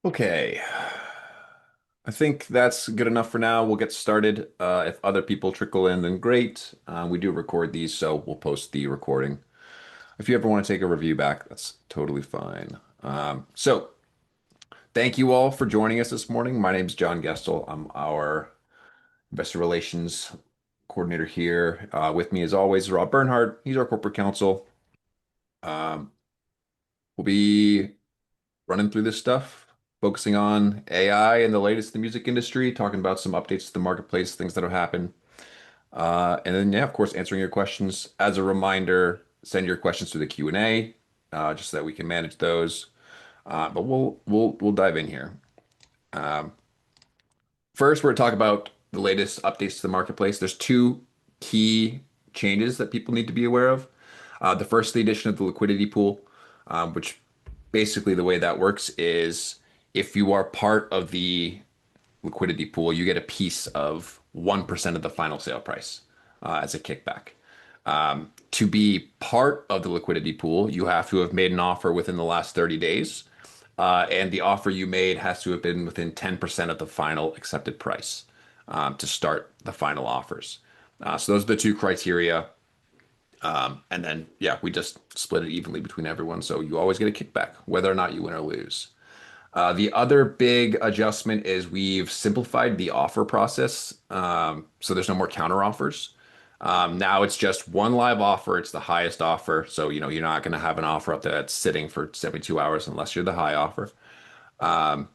Okay. I think that's good enough for now. We'll get started. If other people trickle in, then great. We do record these, so we'll post the recording. If you ever want to take a review back, that's totally fine. Thank you all for joining us this morning. My name is John Gestel. I'm our investor relations coordinator here. With me, as always, is Rob Bernhardt. He's our corporate counsel. Um, we'll be running through this stuff, focusing on AI and the latest in the music industry, talking about some updates to the marketplace, things that have happened. And then, yeah, of course, answering your questions. As a reminder, send your questions to the Q&A, just so that we can manage those. But we'll dive in here. Um, First, we're going to talk about the latest updates to the marketplace. There's two key changes that people need to be aware of. The first, the addition of the liquidity pool, which basically the way that works is if you are part of the liquidity pool, you get a piece of 1% of the final sale price as a kickback. To be part of the liquidity pool, you have to have made an offer within the last 30 days, and the offer you made has to have been within 10% of the final accepted price to start the final offers. So those are the two criteria. And then, yeah, we just split it evenly between everyone. So you always get a kickback, whether or not you win or lose. The other big adjustment is we've simplified the offer process. So there's no more counter offers. Now it's just one live offer. It's the highest offer. So, you're not going to have an offer up there that's sitting for 72 hours unless you're the high offer. And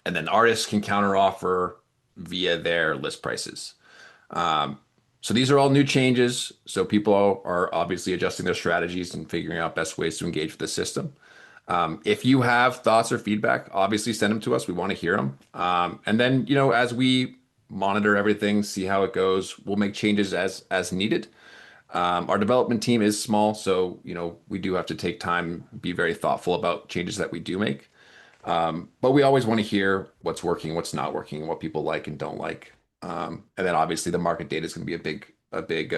then artists can counter offer via their list prices. So these are all new changes. So people are obviously adjusting their strategies and figuring out best ways to engage with the system. If you have thoughts or feedback, obviously send them to us. We want to hear them. And then, as we monitor everything, see how it goes, we'll make changes as needed. Our development team is small, so we do have to take time, be very thoughtful about changes that we do make. But we always want to hear what's working, what's not working, what people like and don't like. And then obviously the market data is going to be a big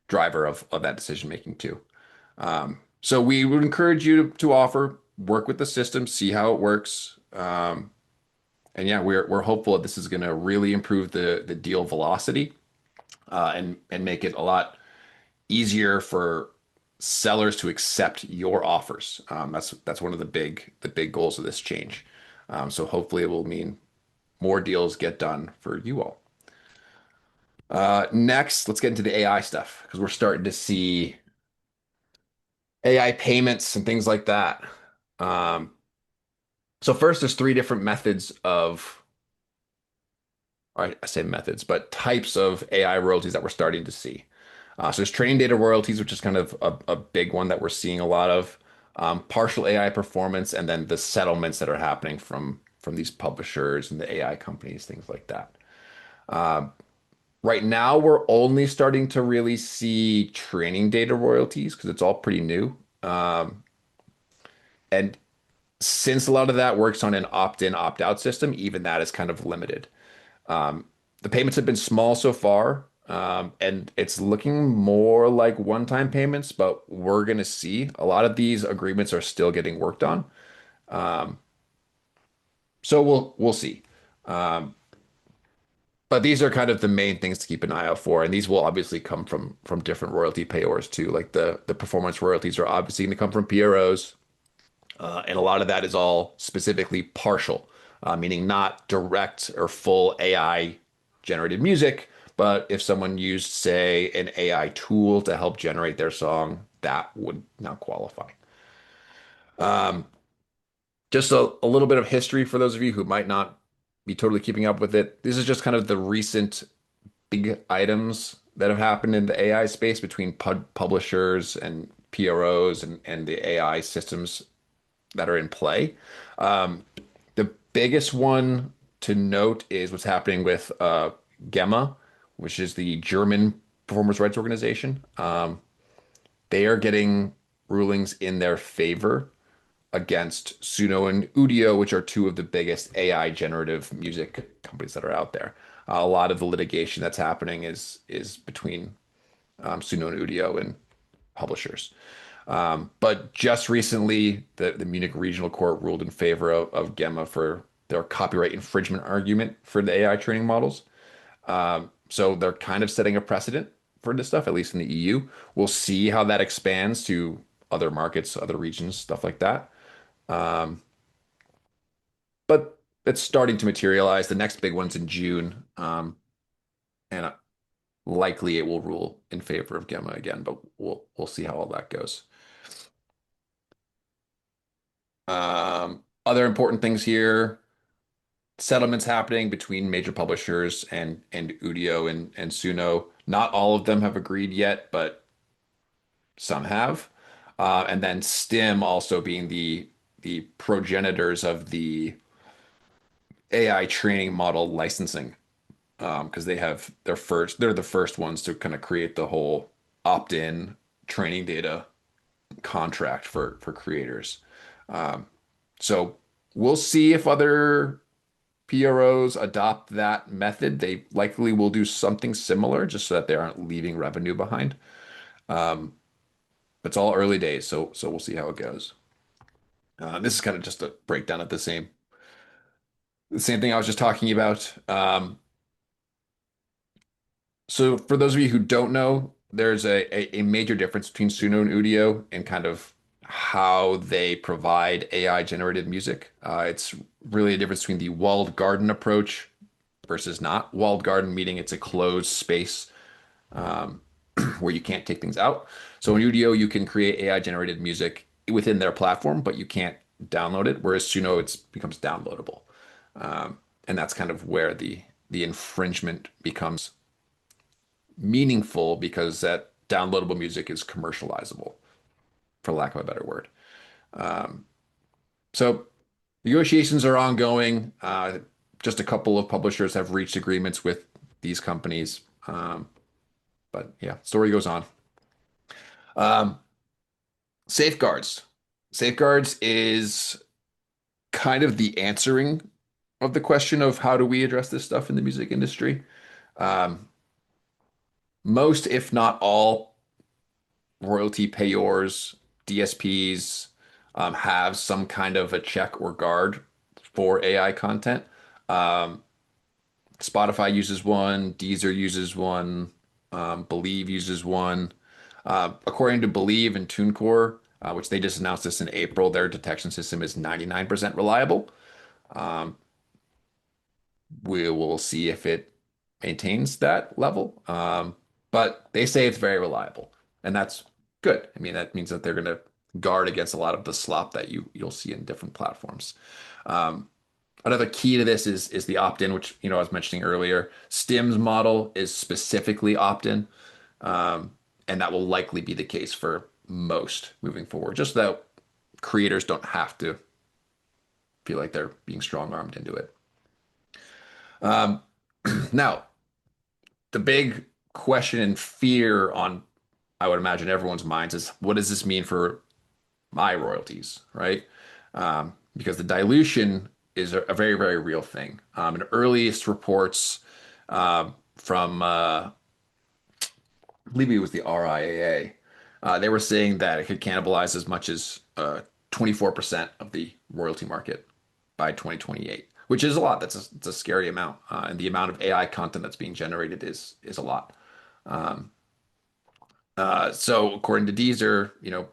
driver of that decision making too. So we would encourage you to offer, work with the system, see how it works. And yeah, we're hopeful that this is going to really improve the deal velocity and make it a lot easier for sellers to accept your offers. That's one of the big goals of this change. So hopefully it will mean more deals get done for you all. Next, let's get into the AI stuff because we're starting to see AI payments and things like that. Um, so first, there's three different methods of, or I say methods, but types of AI royalties that we're starting to see. So there's training data royalties, which is kind of a big one that we're seeing a lot of, partial AI performance, and then the settlements that are happening from these publishers and the AI companies, things like that. Right now, we're only starting to really see training data royalties because it's all pretty new. And since a lot of that works on an opt-in, opt-out system, even that is kind of limited. The payments have been small so far, and it's looking more like one-time payments, but we're going to see a lot of these agreements are still getting worked on. So we'll see. But these are kind of the main things to keep an eye out for, and these will obviously come from different royalty payors too. Like the performance royalties are obviously going to come from PROs, and a lot of that is all specifically partial, meaning not direct or full AI generated music. But if someone used, say, an AI tool to help generate their song, that would not qualify. Just a little bit of history for those of you who might not be totally keeping up with it. This is just kind of the recent big items that have happened in the AI space between publishers and PROs and the AI systems that are in play. The biggest one to note is what's happening with GEMA, which is the German performance rights organization. They are getting rulings in their favor against Suno and Udio, which are two of the biggest AI generative music companies that are out there. A lot of the litigation that's happening is between Suno and Udio and publishers. But just recently, the Munich Regional Court ruled in favor of Gemma for their copyright infringement argument for the AI training models. So they're kind of setting a precedent for this stuff, at least in the EU. We'll see how that expands to other markets, other regions, stuff like that. Um, but it's starting to materialize. The next big one's in June, and likely it will rule in favor of Gemma again. But we'll see how all that goes. Other important things here: settlements happening between major publishers and Udio and Suno. Not all of them have agreed yet, but some have. And then Stim also being the progenitors of the AI training model licensing, because they're the first ones to kind of create the whole opt-in training data contract for creators. Um, so we'll see if other PROs adopt that method. They likely will do something similar just so that they aren't leaving revenue behind. Um, it's all early days, so we'll see how it goes. This is kind of just a breakdown of the same thing I was just talking about. So for those of you who don't know, there's a major difference between Suno and Udio and kind of how they provide AI generated music. It's really a difference between the walled garden approach versus not. Walled garden meaning it's a closed space, um, where you can't take things out. So in Udio, you can create AI generated music within their platform, but you can't download it. Whereas Suno, it becomes downloadable, and that's kind of where the infringement becomes meaningful because that downloadable music is commercializable, for lack of a better word. Um, so negotiations are ongoing. Just a couple of publishers have reached agreements with these companies. But yeah, story goes on. Um, Safeguards. Safeguards is kind of the answering of the question of how do we address this stuff in the music industry. Um, Most, if not all, royalty payors, DSPs, have some kind of a check or guard for AI content. Um, Spotify uses one, Deezer uses one, Believe uses one. According to Believe and TuneCore, which they just announced this in April, their detection system is 99% reliable. Um, we will see if it maintains that level. But they say it's very reliable, and that's good. I mean, that means that they're going to guard against a lot of the slop that you'll see in different platforms. Um, Another key to this is the opt-in, which I was mentioning earlier. Stim's model is specifically opt-in, um, and that will likely be the case for most moving forward. Just so that creators don't have to feel like they're being strong-armed into it. Um, Now, the big question and fear on, I would imagine, everyone's minds is what does this mean for my royalties, right? Because the dilution is a very, very real thing. In earliest reports from, I believe it was the RIAA, they were saying that it could cannibalize as much as 24% of the royalty market by 2028, which is a lot. It's a scary amount. And the amount of AI content that's being generated is a lot. Um, so according to Deezer,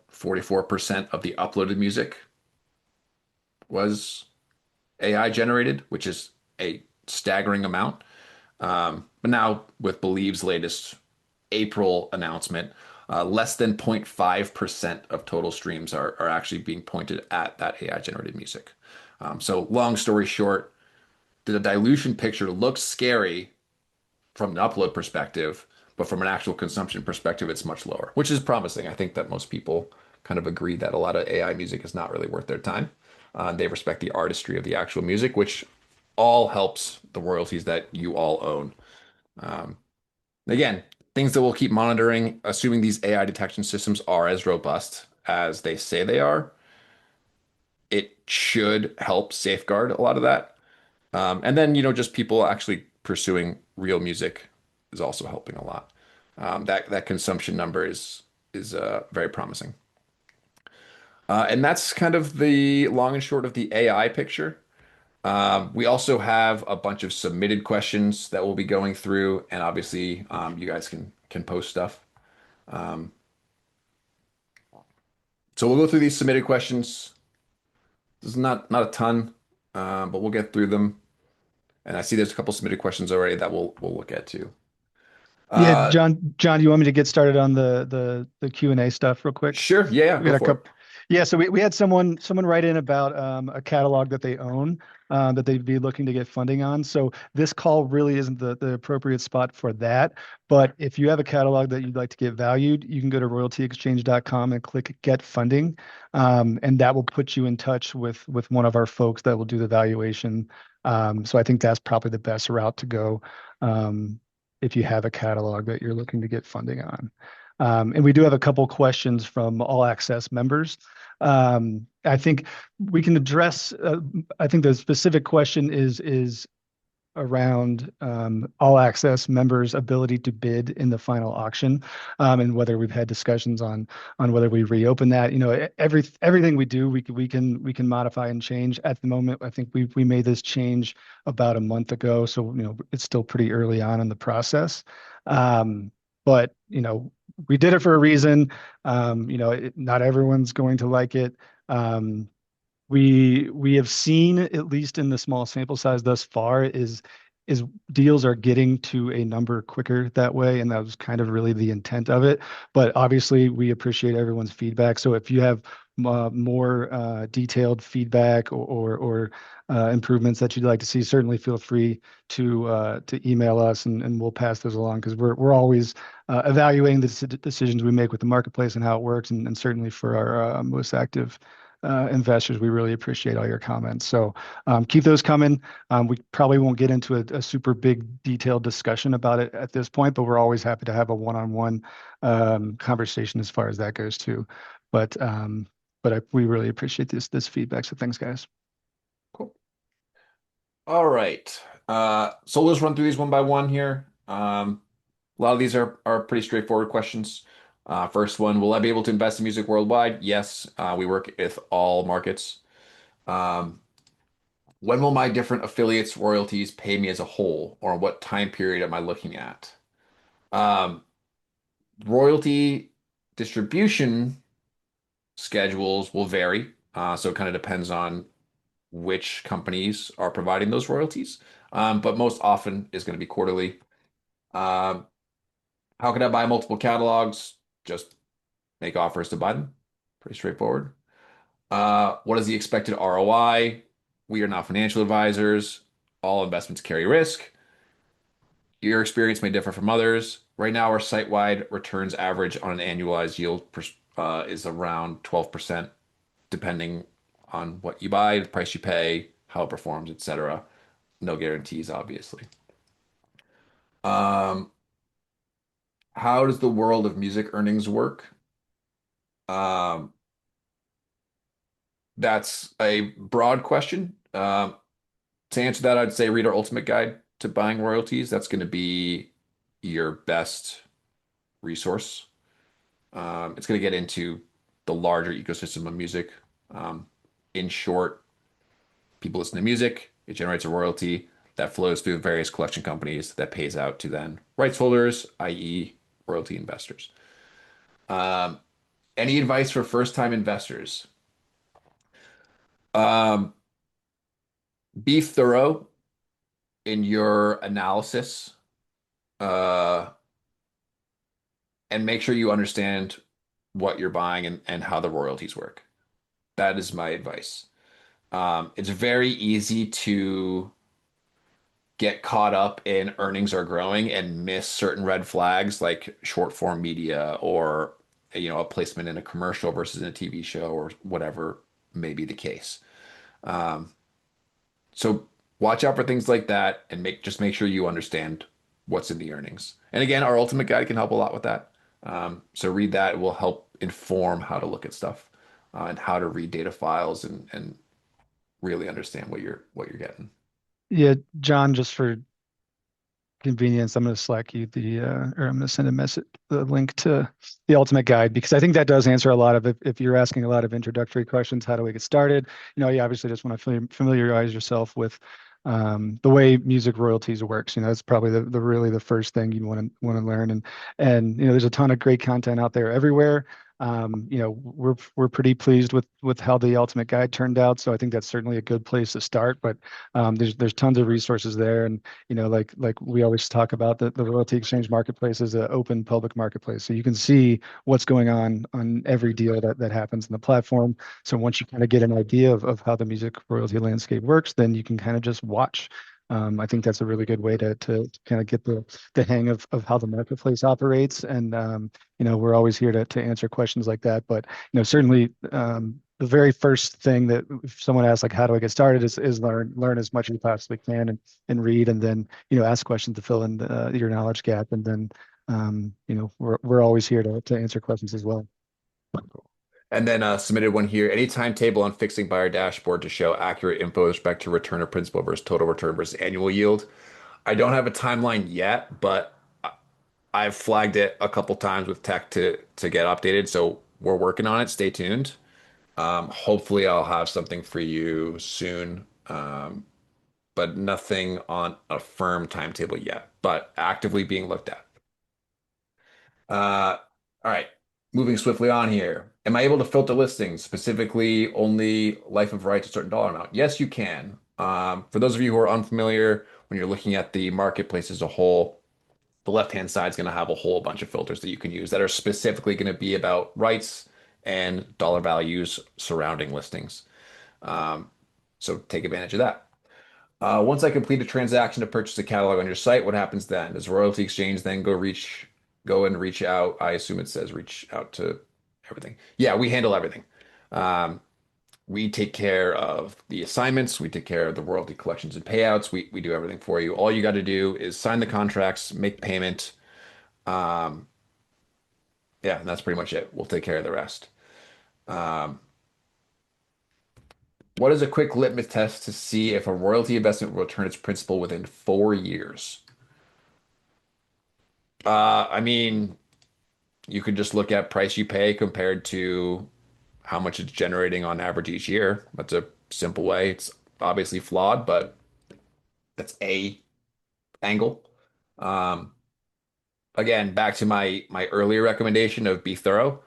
44% of the uploaded music was AI generated, which is a staggering amount. But now with Believe's latest April announcement, less than 0.5% of total streams are actually being pointed at that AI generated music. So long story short, the dilution picture looks scary from an upload perspective, but from an actual consumption perspective, it's much lower, which is promising. I think that most people kind of agree that a lot of AI music is not really worth their time. They respect the artistry of the actual music, which all helps the royalties that you all own. Um, Again, things that we'll keep monitoring, assuming these AI detection systems are as robust as they say they are, it should help safeguard a lot of that. And then, just people actually pursuing real music is also helping a lot. That consumption number is very promising. And that's kind of the long and short of the AI picture. We also have a bunch of submitted questions that we'll be going through, and obviously, you guys can post stuff. Um, so we'll go through these submitted questions. This is not a ton, but we'll get through them. And I see there's a couple submitted questions already that we'll look at too. Yeah, Uh, John, you want me to get started on the Q&A stuff real quick? sure, yeah, We go got a for it. couple. Yeah, so we had someone write in about a catalog that they own that they'd be looking to get funding on. So this call really isn't the appropriate spot for that. But if you have a catalog that you'd like to get valued, you can go to royaltyexchange.com and click Get Funding, and that will put you in touch with one of our folks that will do the valuation. So I think that's probably the best route to go. If you have a catalog that you're looking to get funding on. And we do have a couple questions from All Access members. I think we can address, I think the specific question is around All Access members' ability to bid in the final auction, and whether we've had discussions on whether we reopen that. You know, everything we do, we can modify and change. At the moment, I think we made this change about a month ago, so you know it's still pretty early on in the process. But you know, we did it for a reason. You know, not everyone's going to like it. Um, we have seen, at least in the small sample size thus far, is deals are getting to a number quicker that way, and that was kind of really the intent of it. But obviously, we appreciate everyone's feedback. So if you have more detailed feedback or improvements that you'd like to see, certainly feel free to email us, and we'll pass those along because we're always evaluating the decisions we make with the marketplace and how it works, and certainly for our most active investors, we really appreciate all your comments. So keep those coming. We probably won't get into a super big detailed discussion about it at this point, but we're always happy to have a one-on-one conversation as far as that goes too. But we really appreciate this feedback. So thanks, guys. Cool. All right. So we'll just run through these one by one here. A lot of these are pretty straightforward questions. First one, will I be able to invest in music worldwide? Yes, we work with all markets. Um, when will my different affiliates royalties pay me as a whole, or what time period am I looking at? Um, royalty distribution schedules will vary. So it kind of depends on which companies are providing those royalties. But most often is going to be quarterly. Um, how can I buy multiple catalogs? Just make offers to buy them. Pretty straightforward. What is the expected ROI? We are not financial advisors. All investments carry risk. Your experience may differ from others. Right now, our site-wide returns average on an annualized yield is around 12%, depending on what you buy, the price you pay, how it performs, etc. No guarantees, obviously. Um, how does the world of music earnings work? Um, that's a broad question. To answer that, I'd say read our Ultimate Guide to Buying Royalties. That's going to be your best resource. It's going to get into the larger ecosystem of music. Um, in short, people listen to music, it generates a royalty that flows through various collection companies that pays out to then rights holders, i.e., royalty investors. Um, any advice for first-time investors? Um, be thorough in your analysis, uh, and make sure you understand what you're buying and how the royalties work. That is my advice. It's very easy to get caught up in earnings are growing and miss certain red flags like short form media or a placement in a commercial versus in a TV show or whatever may be the case. Um, so watch out for things like that and make sure you understand what's in the earnings. And again, our ultimate guide can help a lot with that. So read that; it will help inform how to look at stuff and how to read data files and really understand what you're getting. Yeah, John, just for convenience, I'm going to Slack you or I'm going to send a message, the link to the Ultimate Guide, because I think that does answer a lot of, if you're asking a lot of introductory questions, how do we get started? You obviously just want to familiarize yourself with the way music royalties works. That's probably the really the first thing you want to learn. And there's a ton of great content out there everywhere. We're pretty pleased with how the Ultimate Guide turned out. So I think that's certainly a good place to start. But there's tons of resources there. And like we always talk about, the royalty exchange marketplace is an open public marketplace. So you can see what's going on every deal that happens in the platform. So once you kind of get an idea of how the music royalty landscape works, then you can kind of just watch. I think that's a really good way to kind of get the hang of how the marketplace operates. And we're always here to answer questions like that. But certainly the very first thing that if someone asks, like, how do I get started, is learn as much as you possibly can, and read, and then ask questions to fill in your knowledge gap. And then we're always here to answer questions as well. And then submitted one here. Any timetable on fixing buyer dashboard to show accurate info with respect to return of principal versus total return versus annual yield? I don't have a timeline yet, but I've flagged it a couple times with tech to get updated. So we're working on it. Stay tuned. Hopefully I'll have something for you soon. But nothing on a firm timetable yet, but actively being looked at. All right, moving swiftly on here. Am I able to filter listings, specifically only life of rights a certain dollar amount? Yes, you can. For those of you who are unfamiliar, when you're looking at the marketplace as a whole, the left-hand side is going to have a whole bunch of filters that you can use that are specifically going to be about rights and dollar values surrounding listings. So take advantage of that. Once I complete a transaction to purchase a catalog on your site, what happens then? Does Royalty Exchange then go and reach out? I assume it says reach out to everything. Yeah, we handle everything. Um, we take care of the assignments. We take care of the royalty collections and payouts. We do everything for you. All you got to do is sign the contracts, make payment. Um, yeah, and that's pretty much it. We'll take care of the rest. Um, what is a quick litmus test to see if a royalty investment will return its principal within 4 years? I mean, you could just look at price you pay compared to how much it's generating on average each year. That's a simple way. It's obviously flawed, but that's a angle. Um, Again, back to my earlier recommendation of be thorough.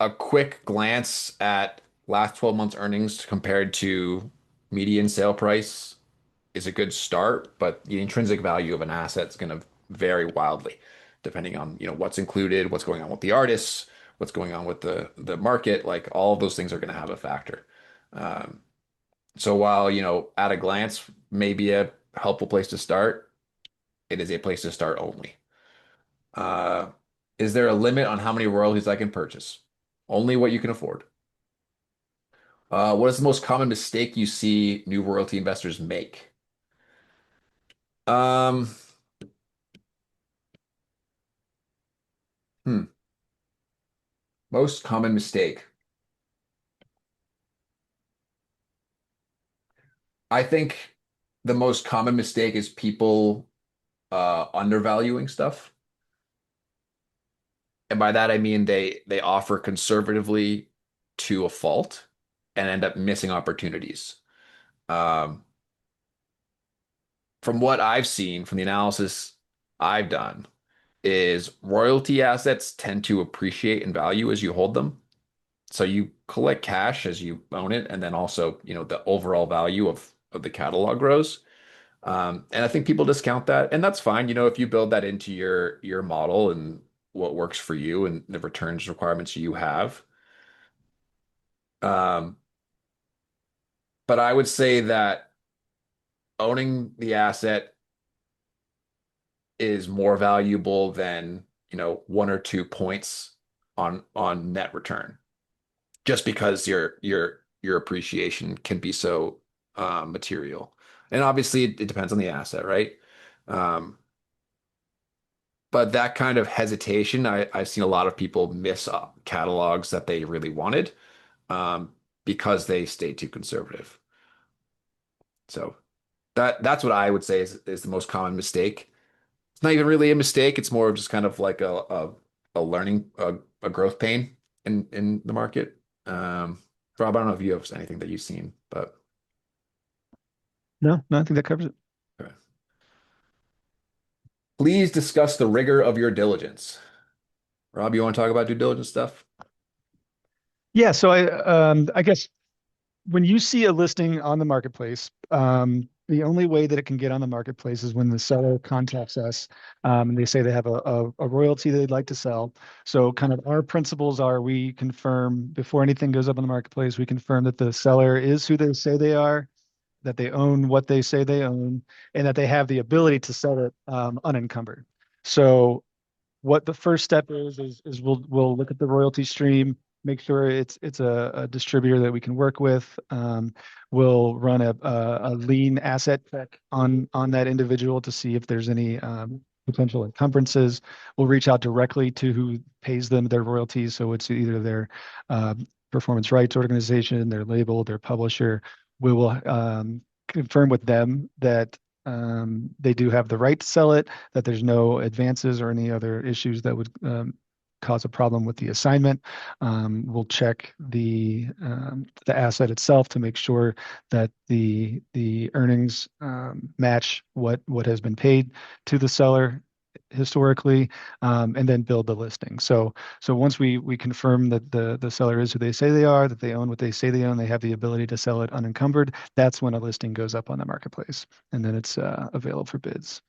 A quick glance at last 12 months earnings compared to median sale price is a good start, but the intrinsic value of an asset is going to vary wildly depending on, what's included, what's going on with the artists, what's going on with the market. Like all of those things are going to have a factor. Um, so while, at a glance may be a helpful place to start, it is a place to start only. Uh, is there a limit on how many royalties I can purchase? Only what you can afford. What is the most common mistake you see new royalty investors make? Um, hmm, Most common mistake. I think the most common mistake is people undervaluing stuff. And by that I mean they offer conservatively to a fault and end up missing opportunities. Um, from what I've seen from the analysis I've done, is royalty assets tend to appreciate in value as you hold them. So you collect cash as you own it, and then also, the overall value of the catalog grows. And I think people discount that, and that's fine. If you build that into your model and what works for you and the returns requirements you have. Um, but I would say that owning the asset is more valuable than, 1 or 2 points on net return, just because your appreciation can be so material. And obviously it depends on the asset, right? Um, but that kind of hesitation, I've seen a lot of people miss catalogs that they really wanted um, because they stay too conservative. So that's what I would say is the most common mistake. it's not even really a mistake. It's more of just kind of like a learning a growth pain in the market. Rob, I don't know if you have anything that you've seen, but No, I think that covers it. okay. Please discuss the rigor of your diligence. Rob, you want to talk about due diligence stuff? Yeah, so I guess when you see a listing on the marketplace, the only way that it can get on the marketplace is when the seller contacts us, and they say they have a royalty they'd like to sell. So kind of our principles are we confirm before anything goes up on the marketplace, we confirm that the seller is who they say they are, that they own what they say they own, and that they have the ability to sell it unencumbered. So what the first step is we'll look at the royalty stream, make sure it's a distributor that we can work with. We'll run a lean asset check on that individual to see if there's any potential encumbrances. We'll reach out directly to who pays them their royalties. So it's either their uh, performance rights organization, their label, their publisher. We will confirm with them that they do have the right to sell it, that there's no advances or any other issues that would cause a problem with the assignment. We'll check the asset itself to make sure that the earnings match what has been paid to the seller historically, and then build the listing. So once we confirm that the seller is who they say they are, that they own what they say they own, they have the ability to sell it unencumbered, that's when a listing goes up on the marketplace, and then it's available for bids.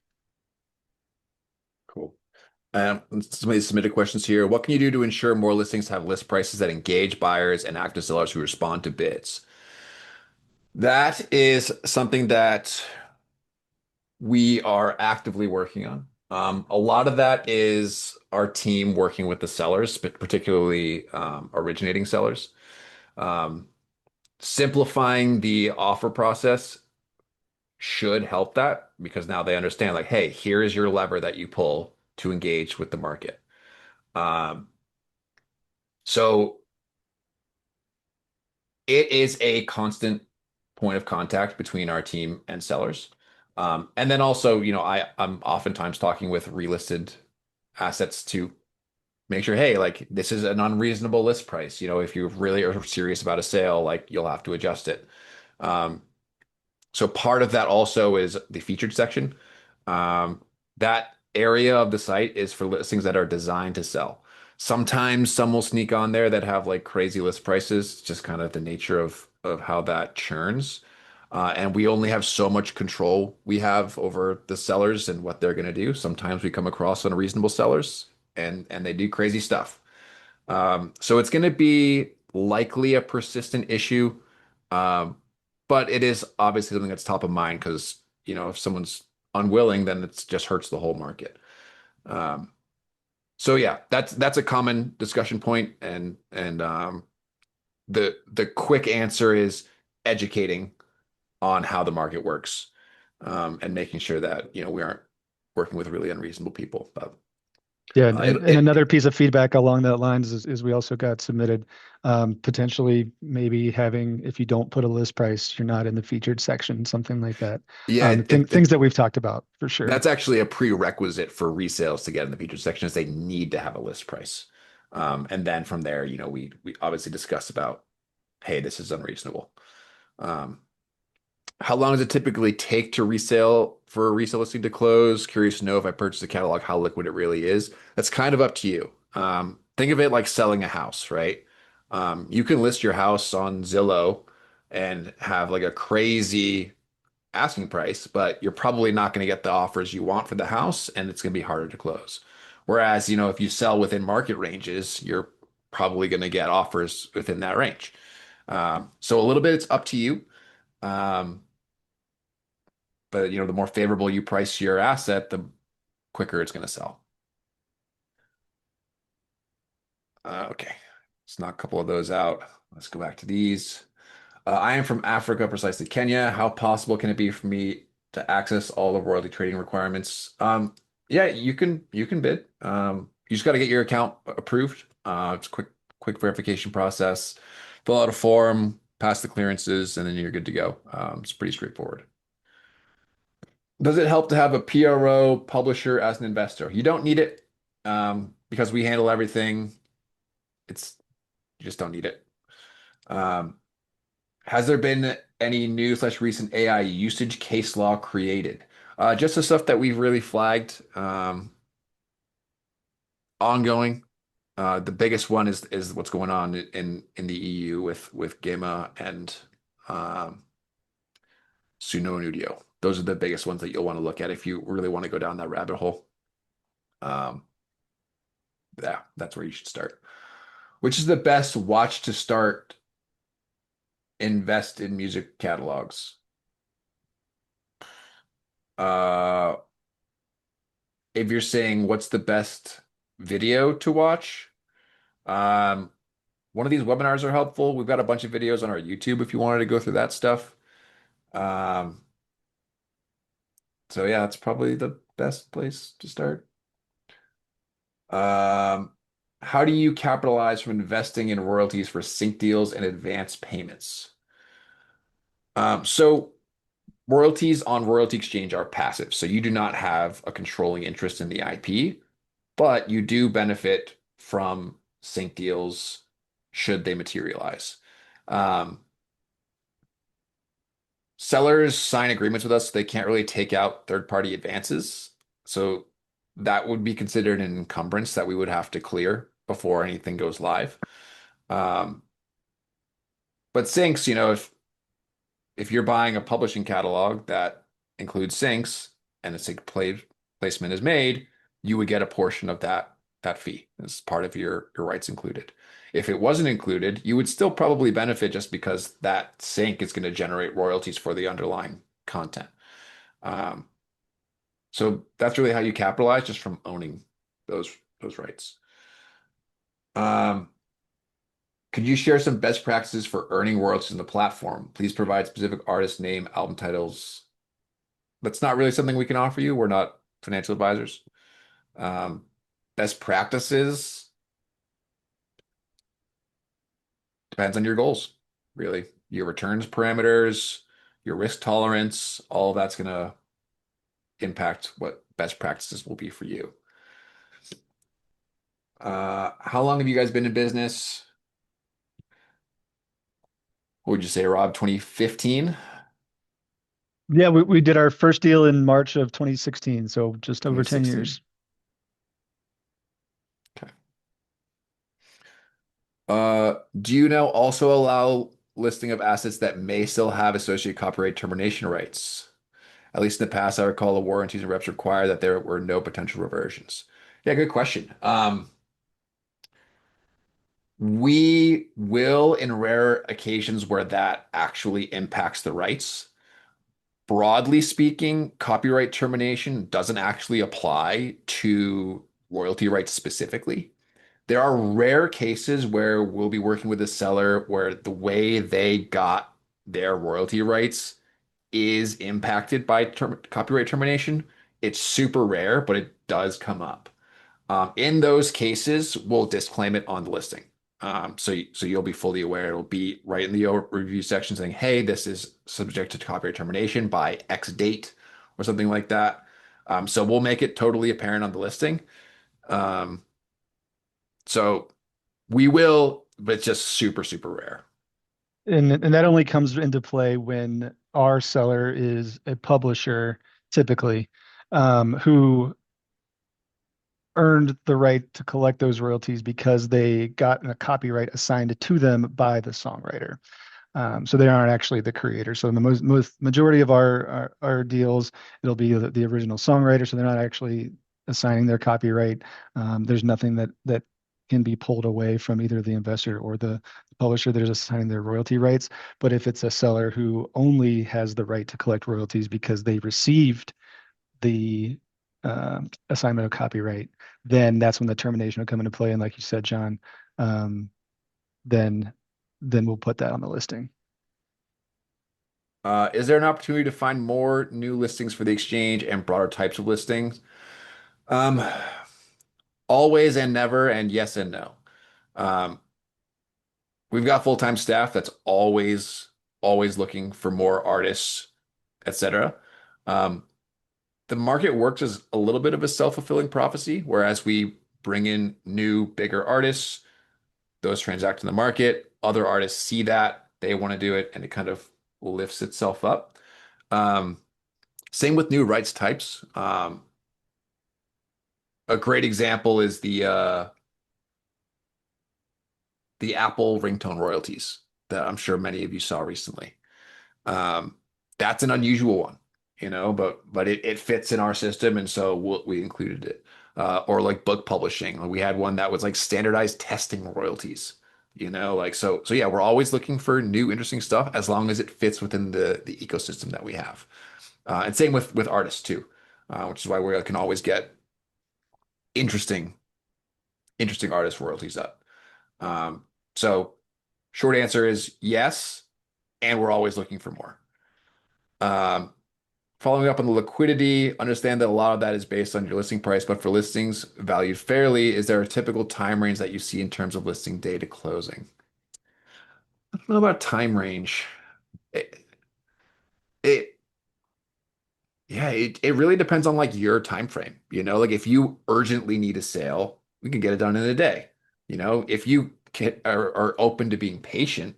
Cool. Somebody submitted questions here. What can you do to ensure more listings have list prices that engage buyers and active sellers who respond to bids? That is something that we are actively working on. A lot of that is our team working with the sellers, but particularly originating sellers. Um, Simplifying the offer process should help that because now they understand, like, hey, here is your lever that you pull to engage with the market. Um, so it is a constant point of contact between our team and sellers. And then also, I'm oftentimes talking with relisted assets to make sure, hey, like this is an unreasonable list price. If you really are serious about a sale, like you'll have to adjust it. Um, so part of that also is the featured section. Um, that area of the site is for listings that are designed to sell. Sometimes some will sneak on there that have like crazy list prices, just kind of the nature of how that churns. And we only have so much control we have over the sellers and what they're going to do. Sometimes we come across unreasonable sellers and they do crazy stuff. So it's going to be likely a persistent issue. Um, but it is obviously something that's top of mind because, if someone's unwilling, then it just hurts the whole market. Um, so yeah, that's a common discussion point, and the quick answer is educating on how the market works, and making sure that we aren't working with really unreasonable people. But Yeah, it, and it another piece of feedback along that lines is we also got submitted potentially maybe having, if you don't put a list price, you're not in the featured section, something like that. yeah, Things that we've talked about for sure. that's actually a prerequisite for resales to get in the featured section is they need to have a list price. And then from there, we obviously discuss about, hey, this is unreasonable. Um, how long does it typically take to resale for a resale listing to close? Curious to know if I purchase a catalog, how liquid it really is. That's kind of up to you. Think of it like selling a house, right? You can list your house on Zillow and have like a crazy asking price, but you're probably not going to get the offers you want for the house, and it's going to be harder to close. Whereas, if you sell within market ranges, you're probably going to get offers within that range. So a little bit, it's up to you. Um, but the more favorable you price your asset, the quicker it's going to sell. Okay, let's knock a couple of those out. Let's go back to these. I am from Africa, precisely Kenya. How possible can it be for me to access all the royalty trading requirements? Yeah, you can bid. You just got to get your account approved. It's a quick verification process. Fill out a form, pass the clearances, and then you're good to go. It's pretty straightforward. Does it help to have a PRO publisher as an investor? You don't need it because we handle everything. It's you just don't need it. Um, has there been any new slash recent AI usage case law created? Just the stuff that we've really flagged ongoing. The biggest one is what's going on in the EU with Gema and um, Suno and Udio. Those are the biggest ones that you'll want to look at if you really want to go down that rabbit hole. Um, yeah, that's where you should start. Which is the best watch to start invest in music catalogs? Uh, if you're saying what's the best video to watch, um, one of these webinars are helpful. We've got a bunch of videos on our YouTube if you wanted to go through that stuff. Um, so yeah, it's probably the best place to start. Um, how do you capitalize from investing in royalties for sync deals and advance payments? So royalties on Royalty Exchange are passive, so you do not have a controlling interest in the IP, but you do benefit from sync deals should they materialize. Um, Sellers sign agreements with us, so they can't really take out third-party advances. So that would be considered an encumbrance that we would have to clear before anything goes live. Um, but syncs, if you're buying a publishing catalog that includes syncs and a placement is made, you would get a portion of that fee as part of your rights included. If it wasn't included, you would still probably benefit just because that sync is going to generate royalties for the underlying content. Um, so that's really how you capitalize just from owning those those rights. Um, could you share some best practices for earning royalties in the platform? Please provide specific artist name, album titles. That's not really something we can offer you. We're not financial advisors. Um, Best practices depends on your goals, really. Your returns parameters, your risk tolerance, all of that's going to impact what best practices will be for you. How long have you guys been in business? What would you say, Rob? 2015, Yeah, we did our first deal in March of 2016, so just over 10 2016? years. Okay. Do you now also allow listing of assets that may still have associated copyright termination rights? At least in the past, I recall the warranties and reps require that there were no potential reversions. Yeah, good question. We will, in rare occasions where that actually impacts the rights. Broadly speaking, copyright termination doesn't actually apply to royalty rights specifically. There are rare cases where we'll be working with a seller where the way they got their royalty rights is impacted by copyright termination. It's super rare, but it does come up. In those cases, we'll disclaim it on the listing. So you'll be fully aware. It'll be right in the review section saying, "Hey, this is subject to copyright termination by X date," or something like that. So we'll make it totally apparent on the listing. Um, so we will, but it's just super, super rare. And that only comes into play when our seller is a publisher, typically, who earned the right to collect those royalties because they got a copyright assigned to them by the songwriter. So they aren't actually the creator. So in the most majority of our deals, it'll be the original songwriter. So they're not actually assigning their copyright. There's nothing that can be pulled away from either the investor or the publisher. They're just assigning their royalty rights. But if it's a seller who only has the right to collect royalties because they received the assignment of copyright, then that's when the termination will come into play. And like you said, John, um, then then we'll put that on the listing. Is there an opportunity to find more new listings for the exchange and broader types of listings? Um, Always and never, and yes and no. Um, we've got full-time staff that's always looking for more artists, etc. Um, the market works as a little bit of a self-fulfilling prophecy, whereas we bring in new, bigger artists, those transact in the market, other artists see that, they want to do it, and it kind of lifts itself up. Um, Same with new rights types. A great example is the Apple ringtone royalties that I'm sure many of you saw recently. Um, that's an unusual one, but it fits in our system, and so we included it. Or like book publishing, like we had one that was like standardized testing royalties. So yeah, we're always looking for new interesting stuff as long as it fits within the ecosystem that we have. And same with artists too, which is why we can always get interesting interesting artist royalties up. So short answer is yes, and we're always looking for more. Um, Following up on the liquidity, understand that a lot of that is based on your listing price, but for listings valued fairly, is there a typical time range that you see in terms of listing day to closing? I don't know about time range. It, it yeah, it really depends on like your time frame. Like if you urgently need a sale, we can get it done in a day. If you are open to being patient,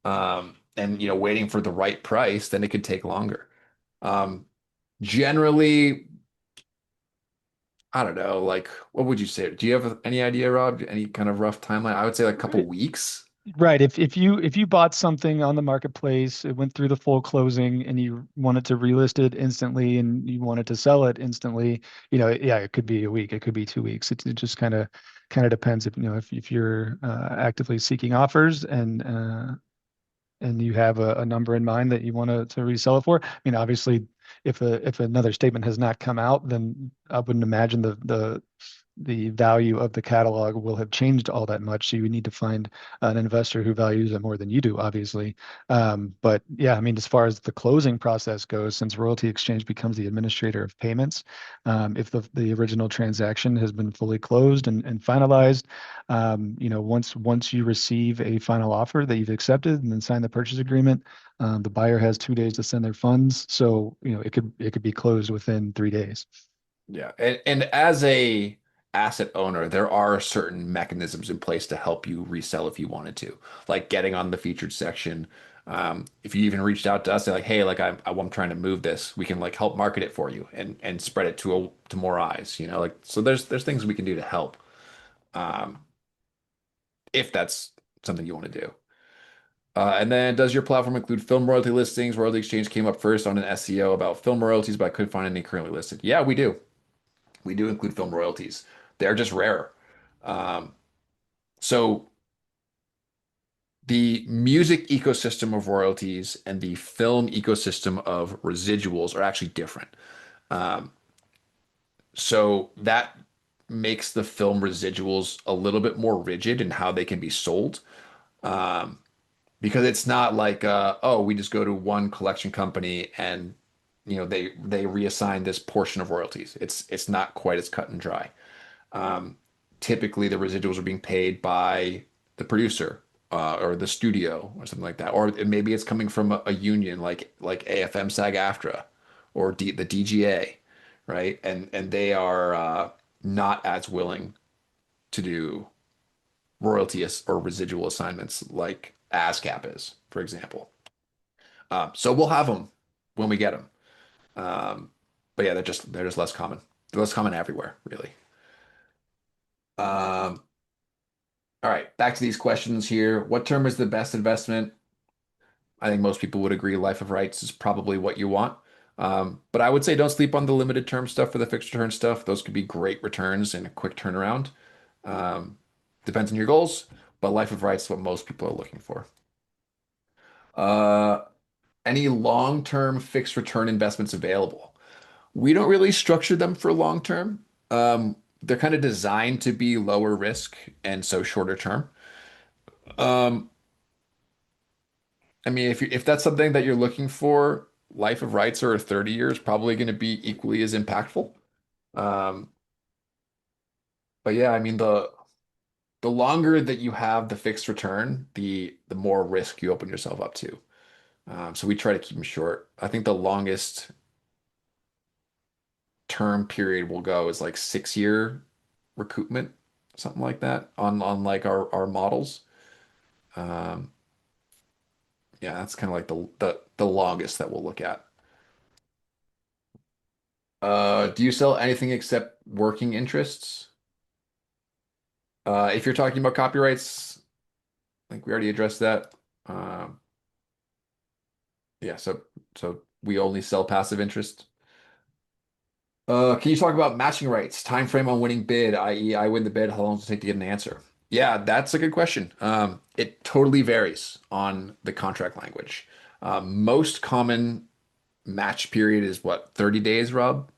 and waiting for the right price, then it could take longer. Um, Generally, I don't know, like what would you say? Do you have any idea, Rob? Any kind of rough timeline? I would say like a couple weeks. Right. If you bought something on the marketplace, it went through the full closing and you wanted to relist it instantly and you wanted to sell it instantly, yeah, it could be a week, it could be 2 weeks. It just kind of depends if you're actively seeking offers and you have a number in mind that you want to resell it for. I mean, obviously, if another statement has not come out, then I wouldn't imagine the value of the catalog will have changed all that much. So you would need to find an investor who values it more than you do, obviously. But yeah, I mean, as far as the closing process goes, since Royalty Exchange becomes the administrator of payments, if the original transaction has been fully closed and finalized, once you receive a final offer that you've accepted and then sign the purchase agreement, the buyer has 2 days to send their funds. So, it could be closed within 3 days. Yeah. And as a asset owner, there are certain mechanisms in place to help you resell if you wanted to, like getting on the featured section. If you even reached out to us, say like, hey, like I'm trying to move this, we can like help market it for you and spread it to more eyes, like so there's things we can do to help. Um, if that's something you want to do. And then does your platform include film royalty listings? Royalty Exchange came up first on an SEO about film royalties, but I couldn't find any currently listed. Yeah, we do. We do include film royalties. They're just rare. Um, so the music ecosystem of royalties and the film ecosystem of residuals are actually different. Um, so that makes the film residuals a little bit more rigid in how they can be sold. Um, because it's not like oh, we just go to one collection company and they reassign this portion of royalties. It's not quite as cut and dry. Um, Typically, the residuals are being paid by the producer or the studio or something like that, or maybe it's coming from a union like AFM SAG-AFTRA or the DGA, right? And they are not as willing to do royalty or residual assignments like ASCAP is, for example. So we'll have them when we get them. Um, but yeah, they're just less common. They're less common everywhere, really. Um, all right, back to these questions here. What term is the best investment? I think most people would agree life of rights is probably what you want. But I would say don't sleep on the limited term stuff for the fixed return stuff. Those could be great returns and a quick turnaround. Um, Depends on your goals, but life of rights is what most people are looking for. Uh, any long-term fixed return investments available? We don't really structure them for long term. They're kind of designed to be lower risk and so shorter term. Um, I mean, if that's something that you're looking for, life of rights or 30 years probably going to be equally as impactful. Um, but yeah, I mean the longer that you have the fixed return, the more risk you open yourself up to. So we try to keep them short. I think the longest term period we'll go is like 6 year recoupment, something like that on like our models. Um, yeah, that's kind of like the longest that we'll look at. Do you sell anything except working interests? If you're talking about copyrights, I think we already addressed that. Um, yeah, so we only sell passive interest. Can you talk about matching rights, time frame on winning bid, i.e., I win the bid, how long does it take to get an answer? Yeah, that's a good question. It totally varies on the contract language. Most common match period is what, 30 days, Rob?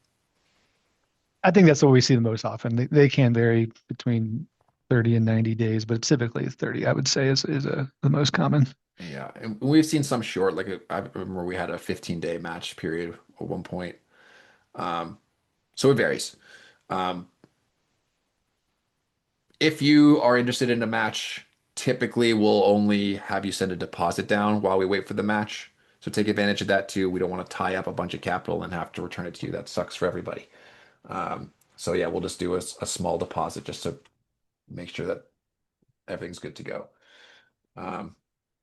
I think that's what we see the most often. They can vary between 30 and 90 days, but typically 30, I would say, is the most common. Yeah, and we've seen some short, like I remember we had a 15-day match period at one point. Um, so it varies. Um, if you are interested in a match, typically we'll only have you send a deposit down while we wait for the match. So take advantage of that too. We don't want to tie up a bunch of capital and have to return it to you. That sucks for everybody. So yeah, we'll just do a small deposit just to make sure that everything's good to go. Um,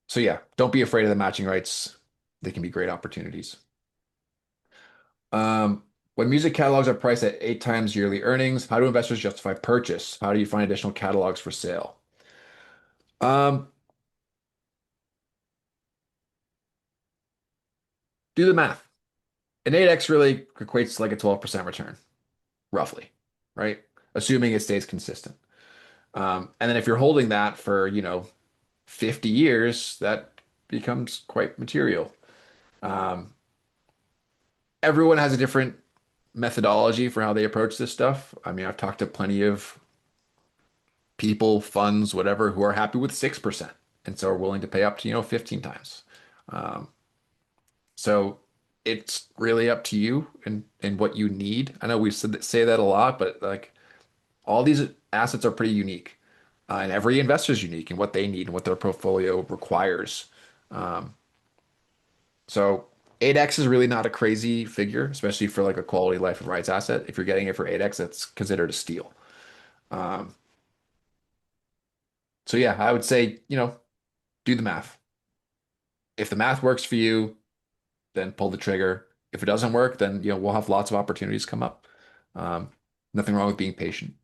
so yeah, don't be afraid of the matching rights. They can be great opportunities. Um, when music catalogs are priced at 8 times yearly earnings, how do investors justify purchase? How do you find additional catalogs for sale? Um, do the math. An 8x really equates to like a 12% return, roughly, right? Assuming it stays consistent. And then if you're holding that for, 50 years, that becomes quite material. Um, Everyone has a different methodology for how they approach this stuff. I mean, I've talked to plenty of people, funds, whatever, who are happy with 6% and so are willing to pay up to, 15 times. Um, so it's really up to you and what you need. I know we say that a lot, but like all these assets are pretty unique. And every investor is unique in what they need and what their portfolio requires. Um, so 8x is really not a crazy figure, especially for like a quality life of rights asset. If you're getting it for 8x, that's considered a steal. Um, so yeah, I would say, do the math. If the math works for you, then pull the trigger. If it doesn't work, then we'll have lots of opportunities come up. Um, Nothing wrong with being patient.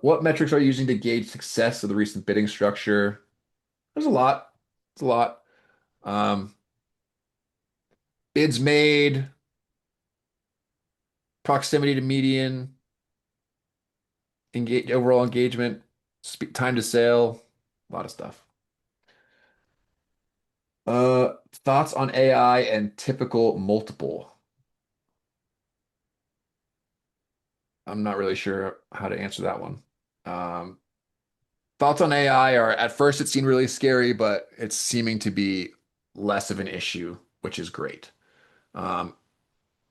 What metrics are you using to gauge success of the recent bidding structure? There's a lot. It's a lot. Um, Bids made, proximity to median, overall engagement, time to sale, a lot of stuff. Thoughts on AI and typical multiple? I'm not really sure how to answer that one. Um, Thoughts on AI are at first it seemed really scary, but it's seeming to be less of an issue, which is great. Um,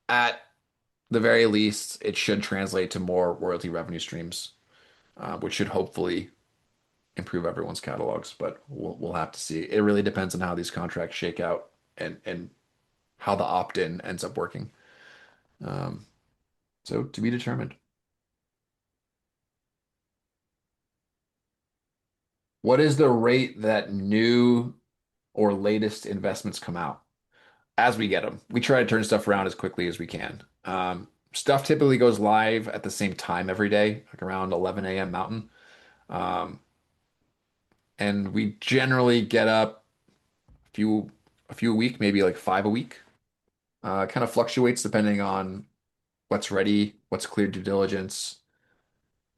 at the very least, it should translate to more royalty revenue streams, which should hopefully improve everyone's catalogs, but we'll have to see. It really depends on how these contracts shake out and how the opt-in ends up working. Um, so to be determined. What is the rate that new or latest investments come out? As we get them. We try to turn stuff around as quickly as we can. Stuff typically goes live at the same time every day, like around 11 a.m. Mountain. Um, and we generally get up a few a week, maybe like five a week. Kind of fluctuates depending on what's ready, what's cleared due diligence,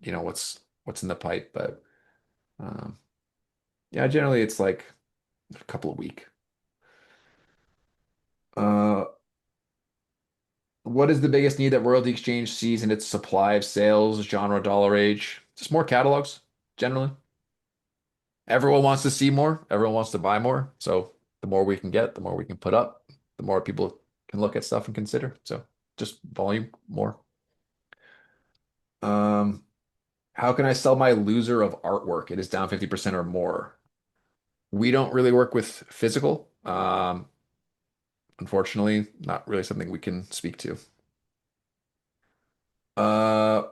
what's in the pipe. But um, yeah, generally it's like a couple a week. Uh, what is the biggest need that Royalty Exchange sees in its supply of sales, genre, dollar age? Just more catalogs, generally. Everyone wants to see more. Everyone wants to buy more. So the more we can get, the more we can put up, the more people can look at stuff and consider. So just volume more. Um, how can I sell my loser of artwork? It is down 50% or more. We don't really work with physical. unfortunately, not really something we can speak to.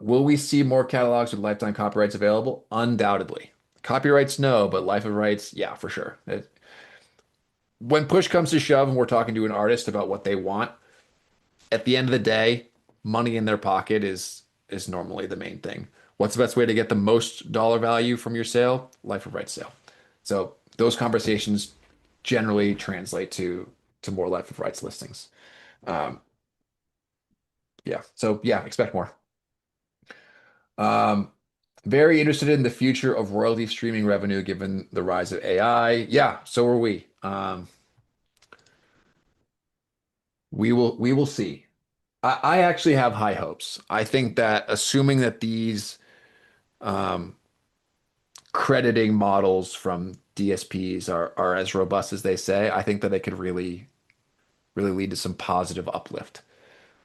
Will we see more catalogs with lifetime copyrights available? Undoubtedly. Copyrights, no, but life of rights, yeah, for sure. When push comes to shove and we're talking to an artist about what they want, at the end of the day, money in their pocket is normally the main thing. What's the best way to get the most dollar value from your sale? Life of rights sale. So those conversations generally translate to more life of rights listings. Um, yeah. So yeah, expect more. Um, Very interested in the future of royalty streaming revenue given the rise of AI. Yeah, so are we. We will see. I actually have high hopes. I think that assuming that these um, crediting models from DSPs are as robust as they say, I think that they could really lead to some positive uplift.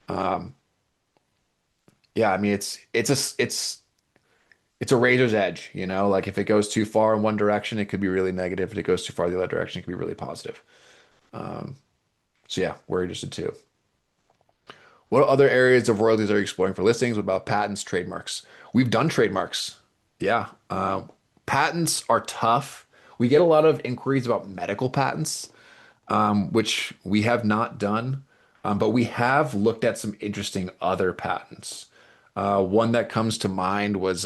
Um, yeah, I mean it's a razor's edge, you know, like if it goes too far in one direction, it could be really negative. If it goes too far the other direction, it could be really positive. Um, so yeah, we're interested too. What other areas of royalties are you exploring for listings? What about patents, trademarks? We've done trademarks. Yeah. Patents are tough. We get a lot of inquiries about medical patents, which we have not done, but we have looked at some interesting other patents. One that comes to mind was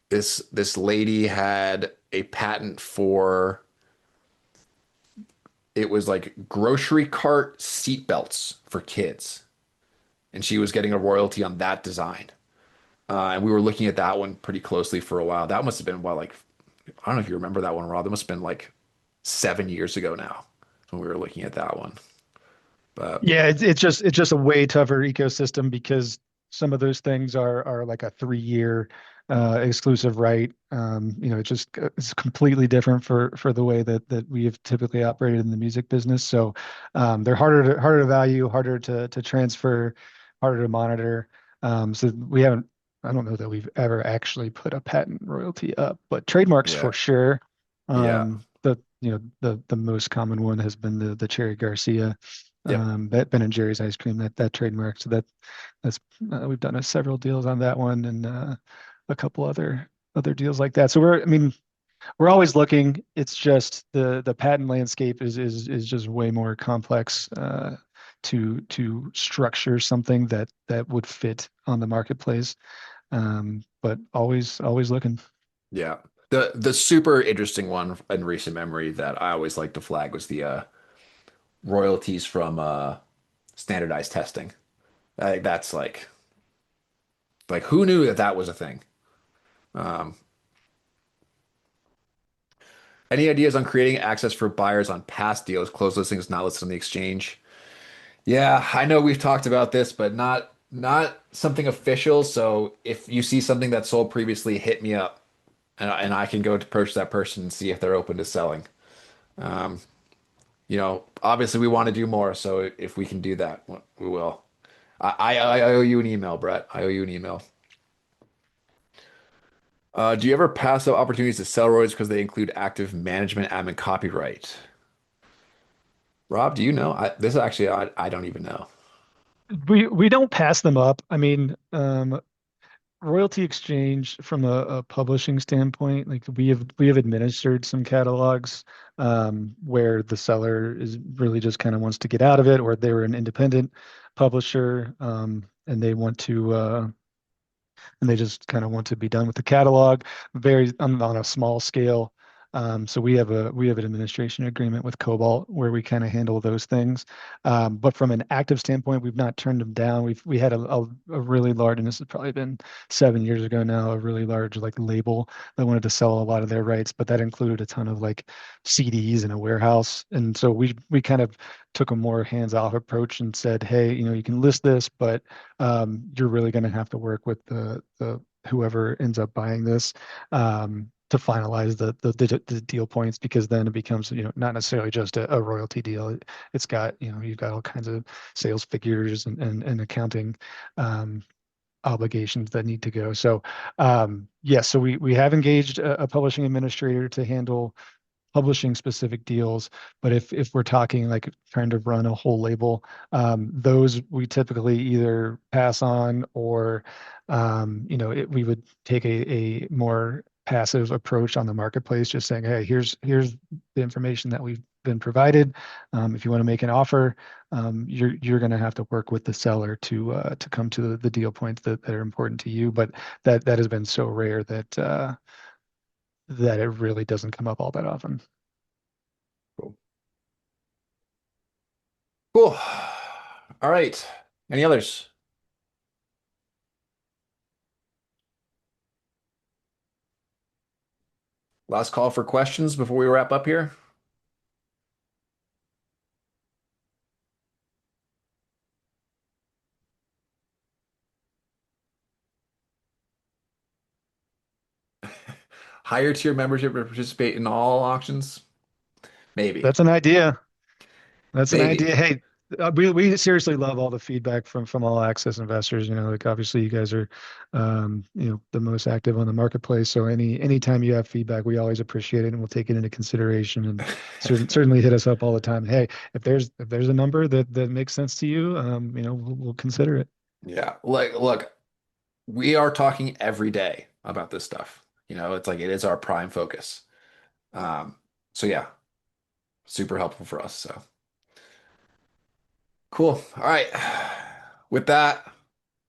this lady had a patent for it was like grocery cart seat belts for kids, and she was getting a royalty on that design. And we were looking at that one pretty closely for a while. That must have been what, like, I don't know if you remember that one, Rob. That must have been like 7 years ago now when we were looking at that one. But Yeah, it's just a way tougher ecosystem because some of those things are like a 3 year exclusive right. It's completely different for the way that we have typically operated in the music business. So they're harder to value, harder to transfer, harder to monitor. So we haven't. I don't know that we've ever actually put a patent royalty up, but trademarks for yeah, sure. yeah, The most common one has been the Cherry Garcia yep, Ben and Jerry's ice cream, that trademark. So that's we've done several deals on that one and a couple other deals like that. So I mean, we're always looking. It's just the patent landscape is just way more complex to structure something that would fit on the marketplace. But always looking. yeah. The super interesting one in recent memory that I always like to flag was the royalties from standardized testing. I think that's like who knew that that was a thing? Um, any ideas on creating access for buyers on past deals, closed listings not listed on the exchange? Yeah, I know we've talked about this, but not something official. So if you see something that sold previously, hit me up, and I can go to approach that person and see if they're open to selling. Um, obviously we want to do more, so if we can do that, we will. I owe you an email, Brett. I owe you an email. Do you ever pass up opportunities to sell royalties because they include active management, admin, copyright? Rob, do you know? This is actually I don't even know. We don't pass them up. I mean, royalty exchange from a publishing standpoint, like we have administered some catalogs where the seller is really just kind of wants to get out of it, or they're an independent publisher and they just kind of want to be done with the catalog very on a small scale. So we have an administration agreement with Cobalt where we kind of handle those things. But from an active standpoint, we've not turned them down. We had a really large, and this has probably been 7 years ago now, a really large like label that wanted to sell a lot of their rights, but that included a ton of like CDs in a warehouse. And so we kind of took a more hands-off approach and said, hey, you can list this, but you're really going to have to work with the whoever ends up buying this to finalize the deal points because then it becomes not necessarily just a royalty deal. It's got you've got all kinds of sales figures and accounting obligations that need to go. So yes, so we have engaged a publishing administrator to handle publishing specific deals. But if we're talking like trying to run a whole label, those we typically either pass on or we would take a more passive approach on the marketplace, just saying, hey, here's the information that we've been provided. If you want to make an offer, you're going to have to work with the seller to come to the deal points that are important to you. But that has been so rare that it really doesn't come up all that often. Cool. Cool. All right. Any others? Last call for questions before we wrap up here. Higher tier membership to participate in all auctions? Maybe. That's an idea. That's an Maybe. idea. Hey, we seriously love all the feedback from all access investors. Like obviously you guys are, the most active on the marketplace. So anytime you have feedback, we always appreciate it and we'll take it into consideration and certainly hit us up all the time. Hey, if there's a number that makes sense to you, we'll consider it. Yeah. Like, look, we are talking every day about this stuff. It's like it is our prime focus. Um, so yeah, super helpful for us. So cool. All right. With that,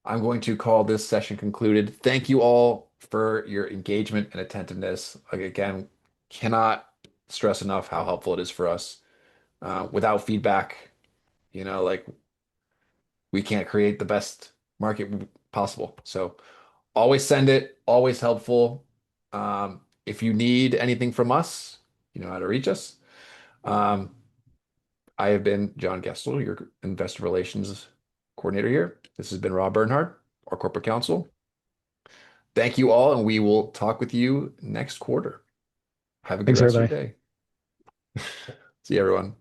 I'm going to call this session concluded. Thank you all for your engagement and attentiveness. Like, again, cannot stress enough how helpful it is for us. Without feedback, like we can't create the best market possible. So always send it, always helpful. If you need anything from us, you know how to reach us. Um, I have been John Gestel, your investor relations coordinator here. This has been Rob Bernhard, our corporate counsel. Thank you all, and we will talk with you next quarter. Have a good Thanks, rest of your everybody. day. See you, everyone.